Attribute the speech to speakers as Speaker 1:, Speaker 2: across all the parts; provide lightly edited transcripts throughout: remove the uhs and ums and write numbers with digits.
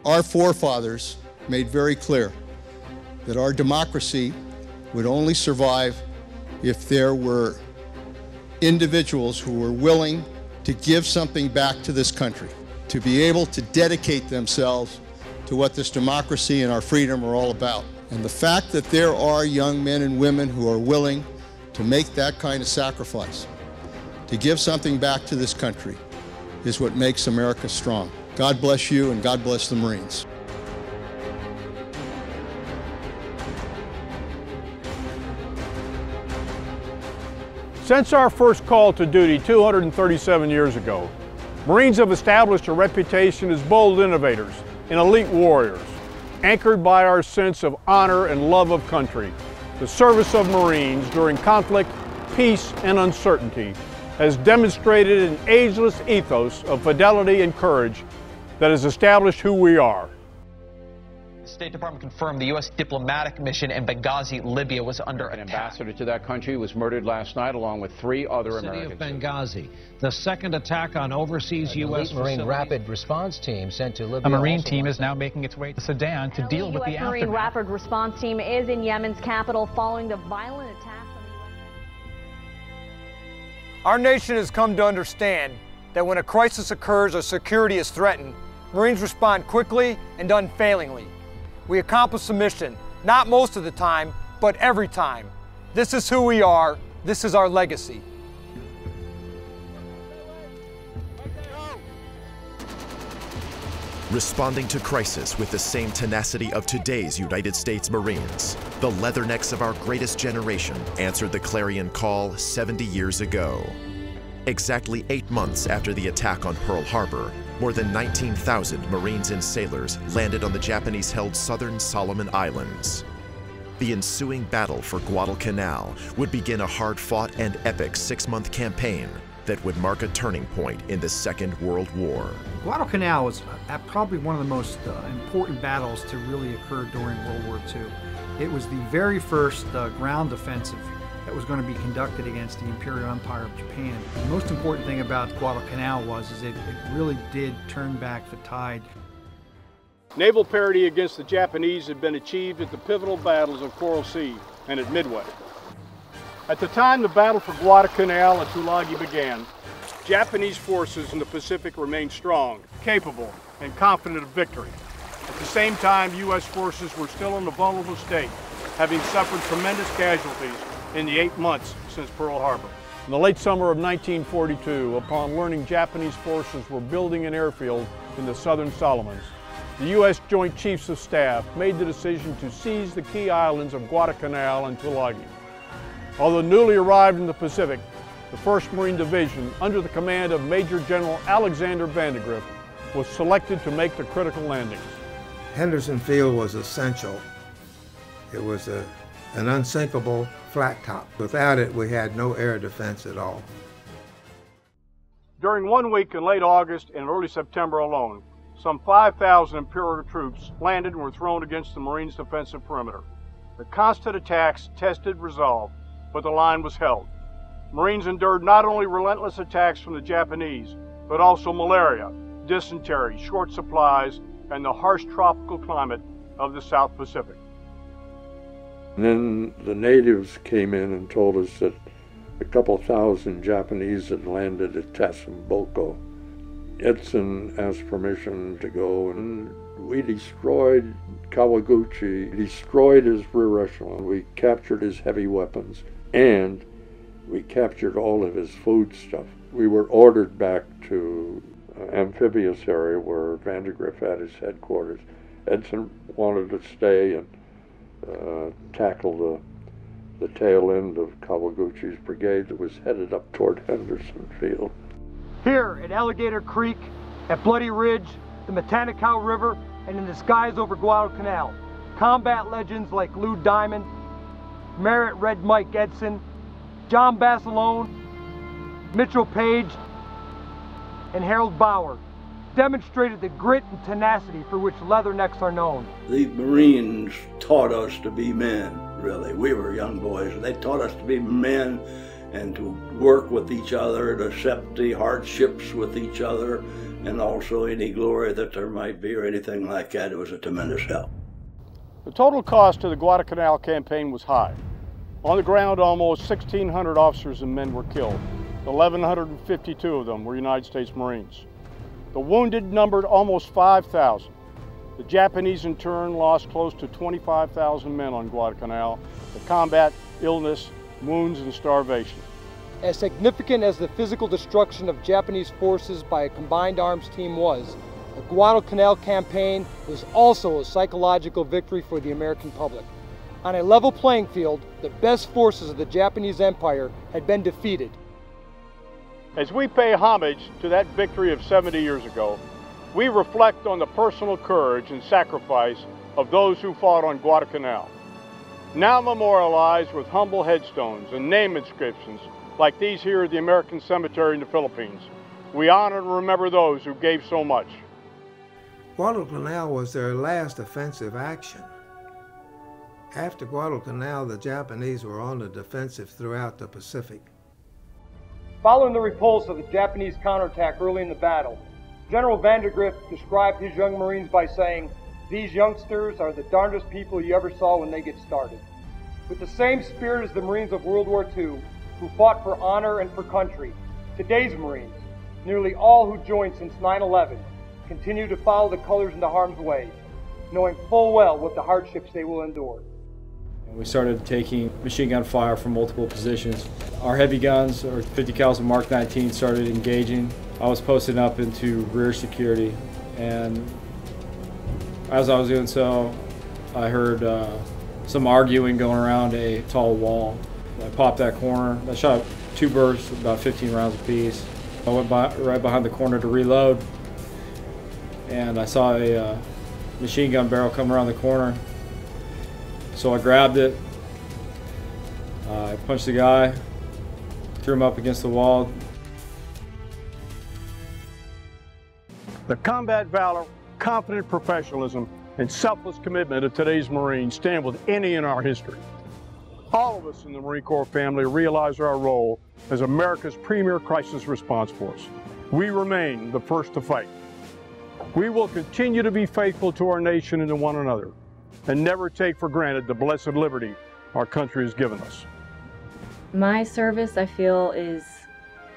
Speaker 1: Our forefathers made very clear that our democracy would only survive if there were individuals who were willing to give something back to this country, to be able to dedicate themselves to what this democracy and our freedom are all about. And the fact that there are young men and women who are willing to make that kind of sacrifice, to give something back to this country, is what makes America strong. God bless you and God bless the Marines.
Speaker 2: Since our first call to duty 237 years ago, Marines have established a reputation as bold innovators and elite warriors, anchored by our sense of honor and love of country. The service of Marines during conflict, peace, and uncertainty has demonstrated an ageless ethos of fidelity and courage that has established who we are.
Speaker 3: The State Department confirmed the U.S. diplomatic mission in Benghazi, Libya, was under attack.
Speaker 4: An ambassador to that country was murdered last night along with 3 other Americans.
Speaker 5: City of Benghazi, the second attack on overseas U.S.
Speaker 6: Marine Rapid Response Team sent to Libya.
Speaker 7: A Marine team is now making its way to Sudan to deal with the aftermath.
Speaker 8: Marine Rapid Response Team is in Yemen's capital following the violent attacks on the
Speaker 9: Our nation has come to understand that when a crisis occurs or security is threatened, Marines respond quickly and unfailingly. We accomplish the mission, not most of the time, but every time. This is who we are. This is our legacy.
Speaker 10: Responding to crisis with the same tenacity of today's United States Marines, the Leathernecks of our greatest generation answered the clarion call 70 years ago. Exactly 8 months after the attack on Pearl Harbor, more than 19,000 Marines and sailors landed on the Japanese-held southern Solomon Islands. The ensuing battle for Guadalcanal would begin a hard-fought and epic 6-month campaign that would mark a turning point in the Second World War.
Speaker 11: Guadalcanal was probably one of the most important battles to really occur during World War II. It was the very first ground offensive that was going to be conducted against the Imperial Empire of Japan. The most important thing about Guadalcanal was it really did turn back the tide.
Speaker 2: Naval parity against the Japanese had been achieved at the pivotal battles of Coral Sea and at Midway. At the time the battle for Guadalcanal and Tulagi began, Japanese forces in the Pacific remained strong, capable, and confident of victory. At the same time, U.S. forces were still in a vulnerable state, having suffered tremendous casualties in the 8 months since Pearl Harbor. In the late summer of 1942, upon learning Japanese forces were building an airfield in the southern Solomons, the U.S. Joint Chiefs of Staff made the decision to seize the key islands of Guadalcanal and Tulagi. Although newly arrived in the Pacific, the 1st Marine Division, under the command of Major General Alexander Vandegrift, was selected to make the critical landings.
Speaker 12: Henderson Field was essential. It was an unsinkable flat top. Without it, we had no air defense at all.
Speaker 2: During 1 week in late August and early September alone, some 5,000 Imperial troops landed and were thrown against the Marines' defensive perimeter. The constant attacks tested resolve, but the line was held. Marines endured not only relentless attacks from the Japanese, but also malaria, dysentery, short supplies, and the harsh tropical climate of the South Pacific.
Speaker 13: And then the natives came in and told us that a couple thousand Japanese had landed at Tasamboko. Edson asked permission to go, and we destroyed Kawaguchi, destroyed his rear echelon. We captured his heavy weapons, and we captured all of his food stuff. We were ordered back to amphibious area where Vandegrift had his headquarters. Edson wanted to stay and tackle the tail end of Kawaguchi's brigade that was headed up toward Henderson Field.
Speaker 9: Here at Alligator Creek, at Bloody Ridge, the Matanikaw River, and in the skies over Guadalcanal, combat legends like Lou Diamond, Merritt Red Mike Edson, John Basilone, Mitchell Page, and Harold Bauer demonstrated the grit and tenacity for which Leathernecks are known.
Speaker 14: The Marines taught us to be men, really. We were young boys, and they taught us to be men and to work with each other, to accept the hardships with each other, and also any glory that there might be or anything like that. It was a tremendous help.
Speaker 2: The total cost of the Guadalcanal campaign was high. On the ground, almost 1,600 officers and men were killed. 1,152 of them were United States Marines. The wounded numbered almost 5,000. The Japanese, in turn, lost close to 25,000 men on Guadalcanal to combat illness, wounds, and starvation.
Speaker 9: As significant as the physical destruction of Japanese forces by a combined arms team was, the Guadalcanal campaign was also a psychological victory for the American public. On a level playing field, the best forces of the Japanese Empire had been defeated.
Speaker 2: As we pay homage to that victory of 70 years ago, we reflect on the personal courage and sacrifice of those who fought on Guadalcanal. Now memorialized with humble headstones and name inscriptions like these here at the American Cemetery in the Philippines, we honor and remember those who gave so much.
Speaker 12: Guadalcanal was their last offensive action. After Guadalcanal, the Japanese were on the defensive throughout the Pacific.
Speaker 9: Following the repulse of the Japanese counterattack early in the battle, General Vandegrift described his young Marines by saying, "These youngsters are the darndest people you ever saw when they get started." With the same spirit as the Marines of World War II, who fought for honor and for country, today's Marines, nearly all who joined since 9/11, continue to follow the colors into harm's way, knowing full well what the hardships they will endure.
Speaker 15: We started taking machine gun fire from multiple positions. Our heavy guns, our 50 caliber Mark 19, started engaging. I was posted up into rear security, and as I was doing so, I heard some arguing going around a tall wall. I popped that corner. I shot 2 bursts, about 15 rounds apiece. I went right behind the corner to reload, and I saw a machine gun barrel come around the corner. So I grabbed it, I punched the guy, threw him up against the wall.
Speaker 2: The combat valor, confident professionalism, and selfless commitment of today's Marines stand with any in our history. All of us in the Marine Corps family realize our role as America's premier crisis response force. We remain the first to fight. We will continue to be faithful to our nation and to one another, and never take for granted the blessed liberty our country has given us.
Speaker 16: My service, I feel, is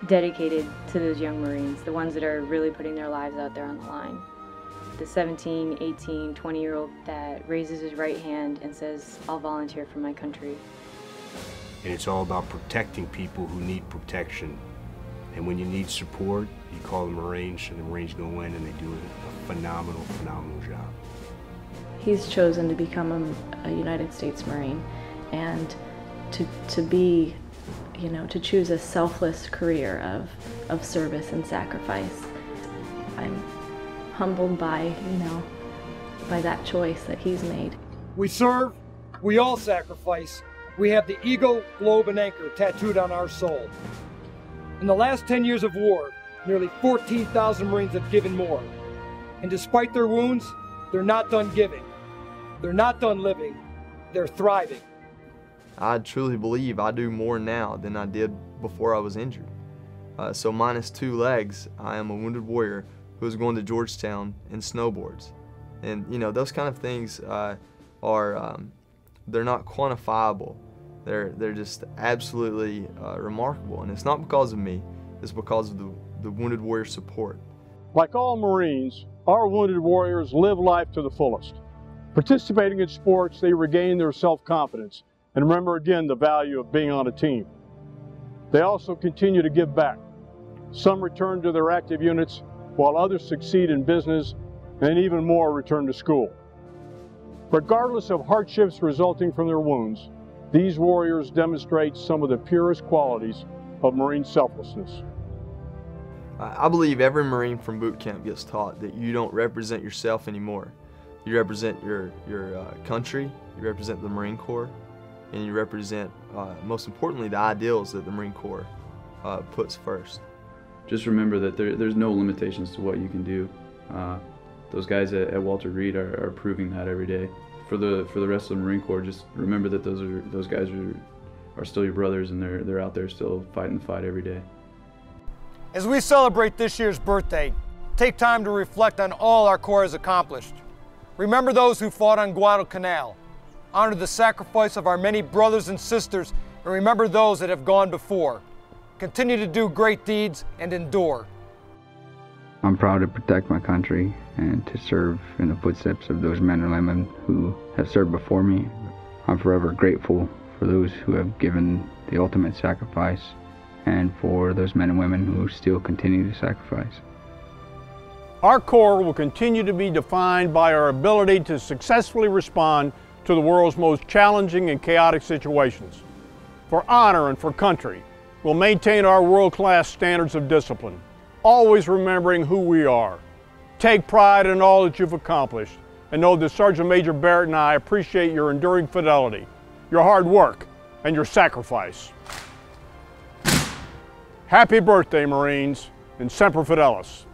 Speaker 16: dedicated to those young Marines, the ones that are really putting their lives out there on the line. The 17, 18, 20-year-old that raises his right hand and says, "I'll volunteer for my country."
Speaker 17: And it's all about protecting people who need protection. And when you need support, you call the Marines, and the Marines go in and they do a phenomenal, phenomenal job.
Speaker 18: He's chosen to become a United States Marine, and to be, you know, to choose a selfless career of service and sacrifice. I'm humbled by, you know, by that choice that he's made.
Speaker 9: We serve, we all sacrifice. We have the eagle, globe, and anchor tattooed on our soul. In the last 10 years of war, nearly 14,000 Marines have given more. And despite their wounds, they're not done giving. They're not done living. They're thriving.
Speaker 19: I truly believe I do more now than I did before I was injured. So minus 2 legs, I am a wounded warrior who is going to Georgetown in snowboards. And you know, those kind of things they're not quantifiable. They're just absolutely remarkable. And it's not because of me, it's because of the Wounded Warrior support.
Speaker 2: Like all Marines, our Wounded Warriors live life to the fullest. Participating in sports, they regain their self-confidence and remember again the value of being on a team. They also continue to give back. Some return to their active units, while others succeed in business, and even more return to school. Regardless of hardships resulting from their wounds, these warriors demonstrate some of the purest qualities of Marine selflessness.
Speaker 19: I believe every Marine from boot camp gets taught that you don't represent yourself anymore. You represent your country, you represent the Marine Corps, and you represent, most importantly, the ideals that the Marine Corps puts first.
Speaker 20: Just remember that there's no limitations to what you can do. Those guys at Walter Reed are proving that every day. For the rest of the Marine Corps, just remember that those guys are still your brothers, and they're out there still fighting the fight every day.
Speaker 9: As we celebrate this year's birthday, take time to reflect on all our Corps has accomplished. Remember those who fought on Guadalcanal. Honor the sacrifice of our many brothers and sisters, and remember those that have gone before. Continue to do great deeds and endure.
Speaker 21: I'm proud to protect my country and to serve in the footsteps of those men and women who have served before me. I'm forever grateful for those who have given the ultimate sacrifice and for those men and women who still continue to sacrifice.
Speaker 2: Our Corps will continue to be defined by our ability to successfully respond to the world's most challenging and chaotic situations. For honor and for country, we'll maintain our world-class standards of discipline, always remembering who we are. Take pride in all that you've accomplished, and know that Sergeant Major Barrett and I appreciate your enduring fidelity, your hard work, and your sacrifice. Happy birthday, Marines, and Semper Fidelis.